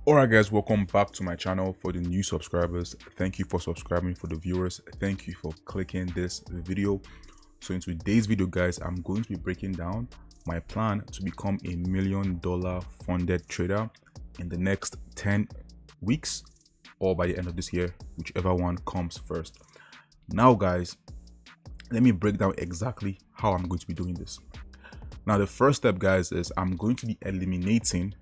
Alright guys, welcome back to my channel. For the new subscribers, thank you for subscribing. For the viewers, thank you for clicking this video. So in today's video guys, I'm going to be breaking down my plan to become $1 million funded trader in the next 10 weeks or by the end of this year, whichever one comes first. Now guys, let me break down exactly how I'm going to be doing this. Now the first step guys is I'm going to be eliminating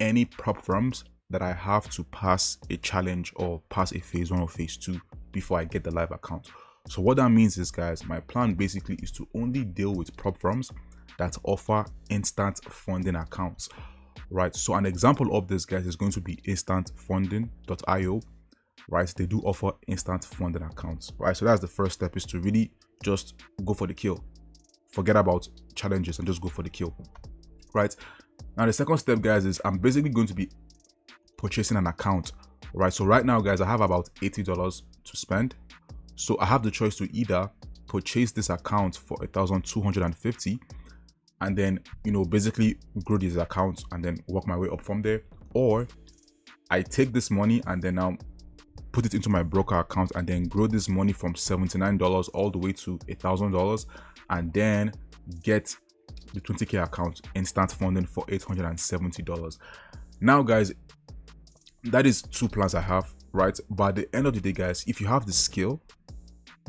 any prop firms that I have to pass a challenge or pass a phase 1 or phase 2 before I get the live account. So what that means is guys, my plan basically is to only deal with prop firms that offer instant funding accounts, right? So an example of this guys is going to be instantfunding.io, right? They do offer instant funding accounts, right? So that's the first step, is to really just go for the kill. Forget about challenges and just go for the kill, right? Now the second step guys is I'm basically going to be purchasing an account, right? So right now guys, I have about $80 to spend. So I have the choice to either purchase this account for 1,250 and then, you know, basically grow this account and then work my way up from there, or I take this money and then now put it into my broker account and then grow this money from $79 all the way to $1,000 and then get the 20k account instant funding for $870. Now guys, that is two plans I have, right? But at the end of the day guys, if you have the skill,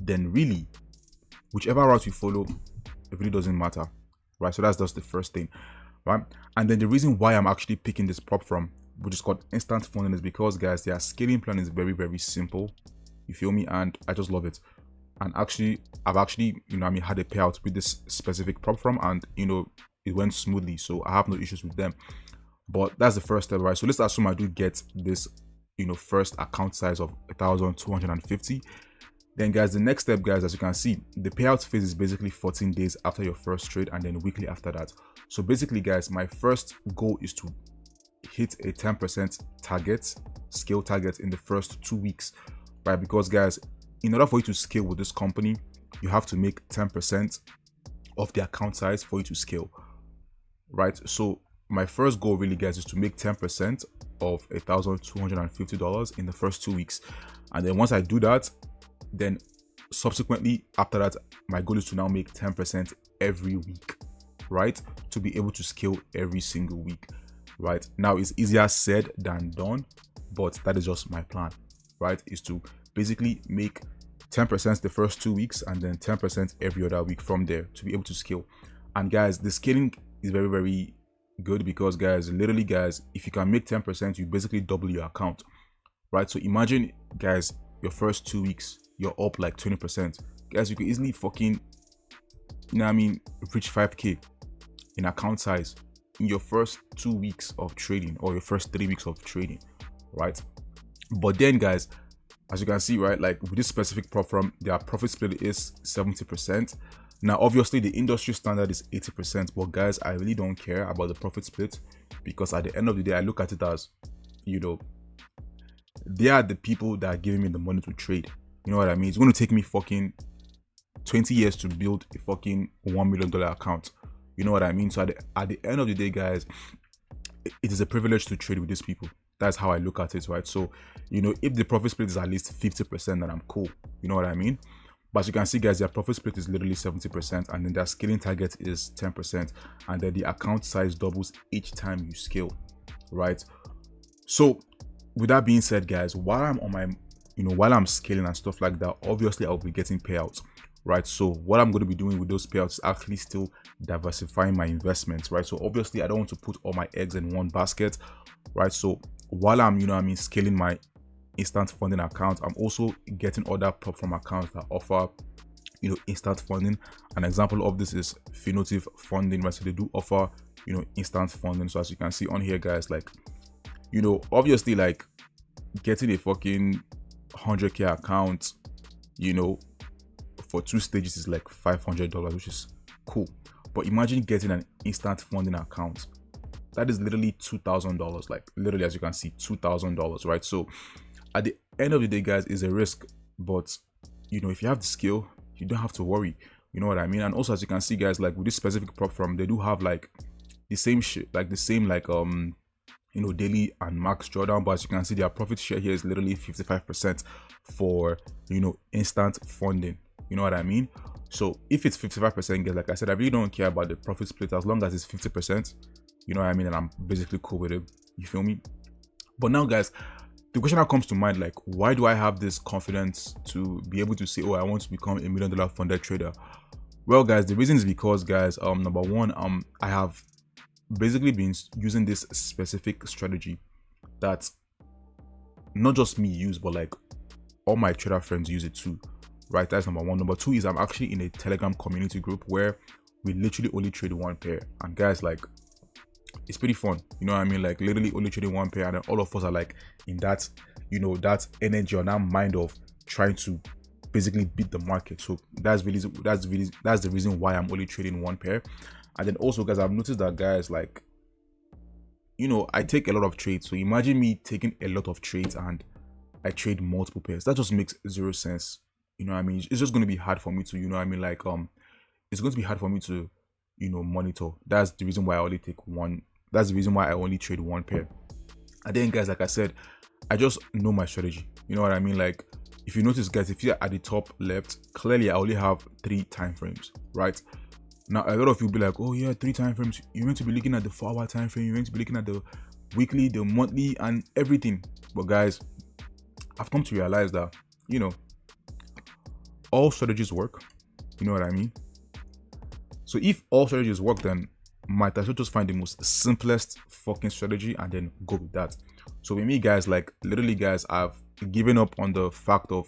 then really whichever route you follow, it really doesn't matter, right? So that's just the first thing, right? And then the reason why I'm actually picking this prop from, which is called instant funding, is because guys, their scaling plan is very, very simple, you feel me? And I just love it. And actually I've actually, you know, had a payout with this specific prop firm and, you know, it went smoothly, so I have no issues with them. But that's the first step, right? So let's assume I do get this, you know, first account size of 1,250. Then guys, the next step guys, as you can see, the payout phase is basically 14 days after your first trade and then weekly after that. So basically guys, my first goal is to hit a 10% target, scale target in the first 2 weeks, right? Because guys, in order for you to scale with this company, you have to make 10% of the account size for you to scale, right? So my first goal really guys is to make 10% of $1,250 in the first 2 weeks. And then once I do that, then subsequently after that, my goal is to now make 10% every week, right? To be able to scale every single week, right? Now it's easier said than done, but that is just my plan, right? Is to basically make 10% the first 2 weeks and then 10% every other week from there to be able to scale. And guys, the scaling is very, very good because guys, literally guys, if you can make 10%, you basically double your account, right? So imagine guys, your first 2 weeks you're up like 20%, guys. You can easily fucking, you know what I mean, reach 5k in account size in your first 2 weeks of trading or your first 3 weeks of trading, right? But then guys, as you can see, right, like with this specific prop firm, their profit split is 70%. Now obviously the industry standard is 80%, but guys, I really don't care about the profit split because at the end of the day, I look at it as, you know, they are the people that are giving me the money to trade. You know what I mean? It's going to take me fucking 20 years to build a fucking $1 million account. You know what I mean? So at the end of the day, guys, it is a privilege to trade with these people. That's how I look at it, right? So, you know, if the profit split is at least 50%, then I'm cool. You know what I mean? But as you can see, guys, their profit split is literally 70%, and then their scaling target is 10%, and then the account size doubles each time you scale, right? So with that being said, guys, while I'm on my, you know, while I'm scaling and stuff like that, obviously I'll be getting payouts, right? So what I'm going to be doing with those payouts is actually still diversifying my investments, right? So obviously I don't want to put all my eggs in one basket, right? So while I'm, you know, scaling my instant funding account, I'm also getting other prop firm accounts that offer, you know, instant funding. An example of this is Finesse funding, right? So they do offer, you know, instant funding. So as you can see on here, guys, like, you know, obviously like getting a fucking 100k account, you know, for 2 stages is like $500, which is cool. But imagine getting an instant funding account. That is literally $2,000, like literally, as you can see, $2,000, right? So at the end of the day, guys, is a risk, but you know, if you have the skill, you don't have to worry. You know what I mean? And also, as you can see, guys, like with this specific prop firm, they do have like the same shit, like the same like daily and max drawdown, but as you can see, their profit share here is literally 55% for instant funding. You know what I mean? So if it's 55%, guys, like I said, I really don't care about the profit split as long as it's 50%. You know what I mean? And I'm basically cool with it. You feel me? But now, guys, the question that comes to mind, like, why do I have this confidence to be able to say, oh, I want to become $1 million funded trader? Well, guys, the reason is because, guys, number one, I have basically been using this specific strategy that not just me use, but like all my trader friends use it too, right? That's number one. Number two is I'm actually in a Telegram community group where we literally only trade one pair, and guys, like, it's pretty fun. You know what I mean? Like, literally only trading one pair, and then all of us are like in that, that energy or that mind of trying to basically beat the market. So that's the reason why I'm only trading one pair. And then also, guys, I've noticed that, guys, like, I take a lot of trades. So imagine me taking a lot of trades and I trade multiple pairs. That just makes zero sense. You know what I mean? It's just going to be hard for me to, like, it's going to be hard for me to, monitor. That's the reason why I only take one. That's the reason why I only trade one pair. And then, guys, like I said, I just know my strategy. You know what I mean? Like, if you notice, guys, if you're at the top left, clearly I only have 3 time frames, right? Now, a lot of you will be like, oh yeah, 3 time frames. You're meant to be looking at the 4-hour time frame. You're meant to be looking at the weekly, the monthly, and everything. But guys, I've come to realize that, all strategies work. You know what I mean? So if all strategies work, then might as well just find the most simplest fucking strategy and then go with that. So with me, guys, like, literally, guys, I've given up on the fact of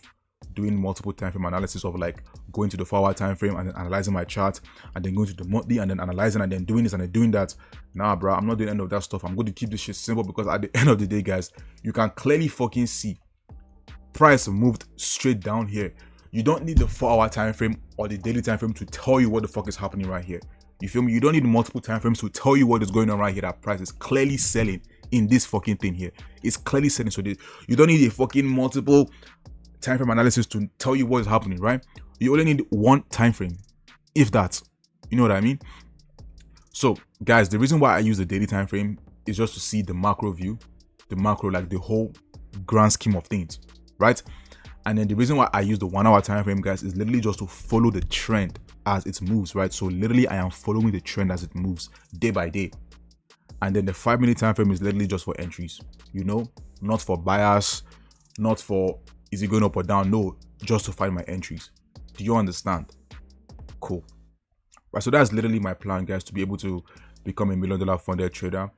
doing multiple time frame analysis of like going to the 4-hour time frame and then analyzing my chart and then going to the monthly and then analyzing and then doing this and then doing that. Nah, bro, I'm not doing any of that stuff. I'm going to keep this shit simple, because at the end of the day, guys, you can clearly fucking see price moved straight down here. You don't need the 4-hour time frame or the daily time frame to tell you what the fuck is happening right here. You feel me? You don't need multiple time frames to tell you what is going on right here. That price is clearly selling in this fucking thing here. It's clearly selling. So you don't need a fucking multiple time frame analysis to tell you what is happening, right? You only need one time frame, if that. You know what I mean? So, guys, the reason why I use the daily time frame is just to see the macro view, like the whole grand scheme of things, right? And then the reason why I use the 1-hour time frame, guys, is literally just to follow the trend as it moves, right? So literally, I am following the trend as it moves day by day. And then the 5-minute time frame is literally just for entries, not for buyers, not for is it going up or down. No, just to find my entries. Do you understand? Cool. Right, so that's literally my plan, guys, to be able to become $1 million funded trader,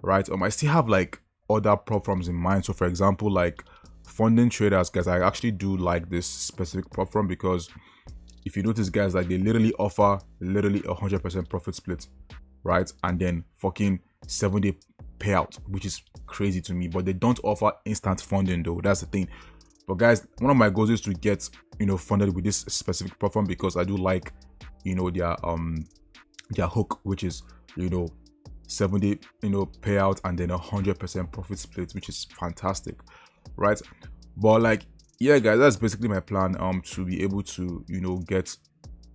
right? I still have like other platforms in mind. So for example, like funding traders, guys, I actually do like this specific platform because if you notice, guys, like they literally offer 100% profit split, right? And then fucking 7-day payout, which is crazy to me. But they don't offer instant funding though. That's the thing. But guys, one of my goals is to get funded with this specific platform because I do like their hook, which is 7-day payout and then 100% profit split, which is fantastic, right? But like, yeah, guys, that's basically my plan to be able to get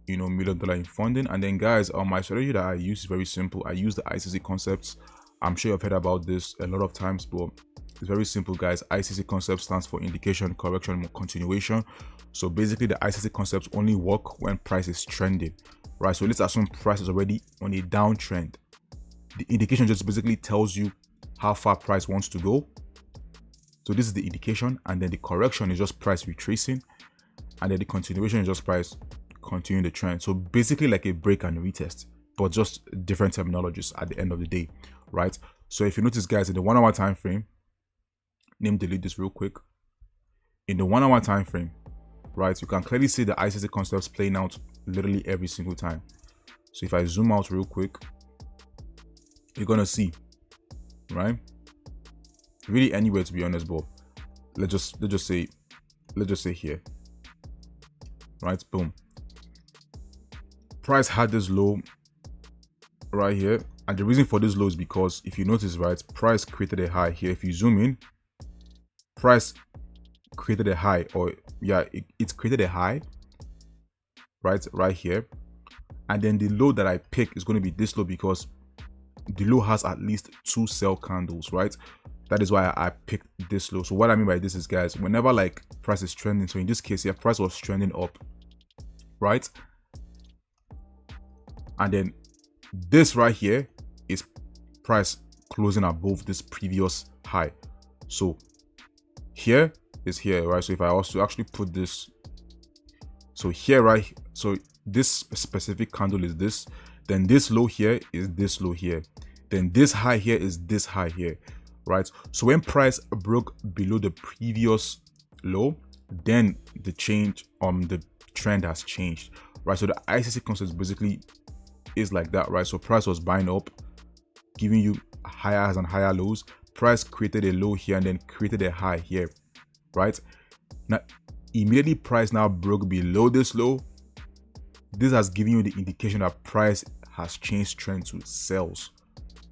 $1 million in funding. And then, guys, my strategy that I use is very simple. I use the ICC concepts. I'm sure you've heard about this a lot of times, but it's very simple, guys. ICC concept stands for indication, correction, and continuation. So basically, the ICC concepts only work when price is trending, right? So let's assume price is already on a downtrend. The indication just basically tells you how far price wants to go. So this is the indication, and then the correction is just price retracing, and then the continuation is just price continuing the trend. So basically like a break and retest, but just different terminologies at the end of the day, right? So if you notice, guys, in the 1-hour time frame, delete this real quick. In the 1-hour time frame, right, you can clearly see the ICC concepts playing out literally every single time. So if I zoom out real quick, you're gonna see, right? Really anywhere, to be honest, but let's just say here, right? Boom. Price had this low right here, and the reason for this low is because if you notice, right, price created a high here. If you zoom in, price created a high, or yeah, it's created a high right here, and then the low that I pick is going to be this low because the low has at least 2 sell candles, right? That is why I picked this low. So what I mean by this is, guys, whenever like price is trending, so in this case here, price was trending up, right? And then this right here is price closing above this previous high. So here is here, right? So if I also actually put this, so here, right? So this specific candle is this, then this low here is this low here, then this high here is this high here, right? So when price broke below the previous low, then the trend has changed, right? So the ICC concept basically is like that, right? So price was buying up, giving you higher highs and higher lows. Price created a low here and then created a high here, right? Now immediately price now broke below this low. This has given you the indication that price has changed trend to sells,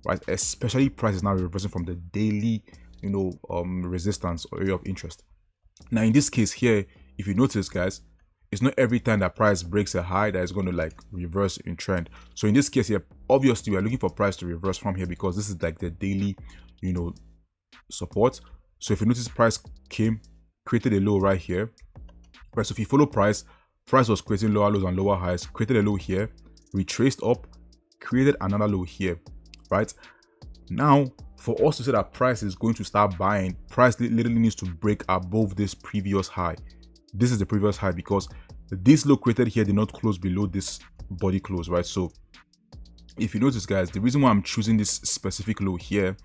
right? Especially price is now reversing from the daily, resistance or area of interest. Now in this case here, if you notice, guys, it's not every time that price breaks a high that is going to like reverse in trend. So in this case here, obviously we are looking for price to reverse from here because this is like the daily, support. So if you notice, price came, created a low right here, right? So if you follow price was creating lower lows and lower highs, created a low here, retraced up, created another low here, right? Now for us to say that price is going to start buying, price literally needs to break above this previous high. This is the previous high because this low created here did not close below this body close, right? So if you notice, guys, the reason why I'm choosing this specific low here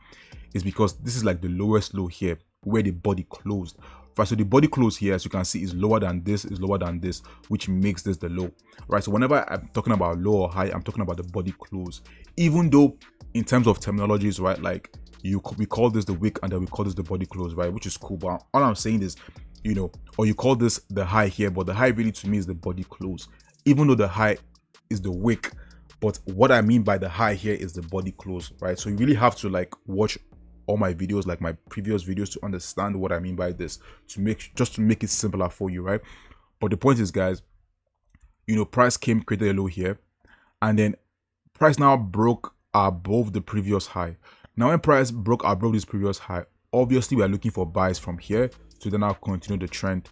is because this is like the lowest low here where the body closed, right? So the body close here, as you can see, is lower than this, which makes this the low, right? So whenever I'm talking about low or high, I'm talking about the body close, even though in terms of terminologies, right, like we call this the wick and then we call this the body close, right? Which is cool, but all I'm saying is, or you call this the high here, but the high really to me is the body close, even though the high is the wick. But what I mean by the high here is the body close, right? So you really have to like watch all my videos, like my previous videos, to understand what I mean by this, to make it simpler for you, right? But the point is, guys, price came, created a low here, and then price now broke above the previous high. Now when price broke above this previous high, obviously we are looking for buys from here to then now continue the trend.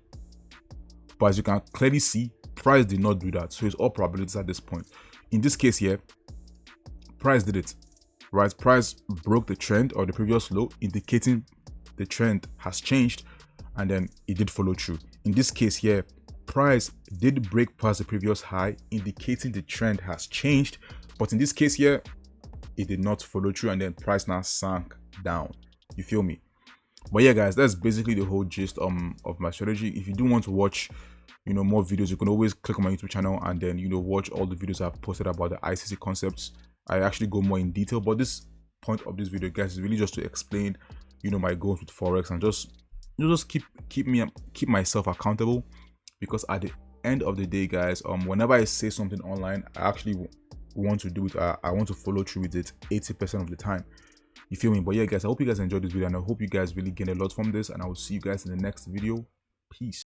But as you can clearly see, price did not do that, so it's all probabilities at this point. In this case here, price did it, right? Price broke the trend or the previous low, indicating the trend has changed, and then it did follow through. In this case here, price did break past the previous high, indicating the trend has changed, but in this case here, it did not follow through, and then price now sank down. You feel me? But yeah, guys, that's basically the whole gist of my strategy. If you do want to watch more videos, you can always click on my YouTube channel and then watch all the videos I've posted about the ICC concepts. I actually go more in detail, but this point of this video, guys, is really just to explain my goals with forex and just keep myself accountable, because at the end of the day, guys, whenever I say something online, I actually want to do it. I want to follow through with it 80% of the time. You feel me? But yeah, guys, I hope you guys enjoyed this video, and I hope you guys really gained a lot from this, and I will see you guys in the next video. Peace.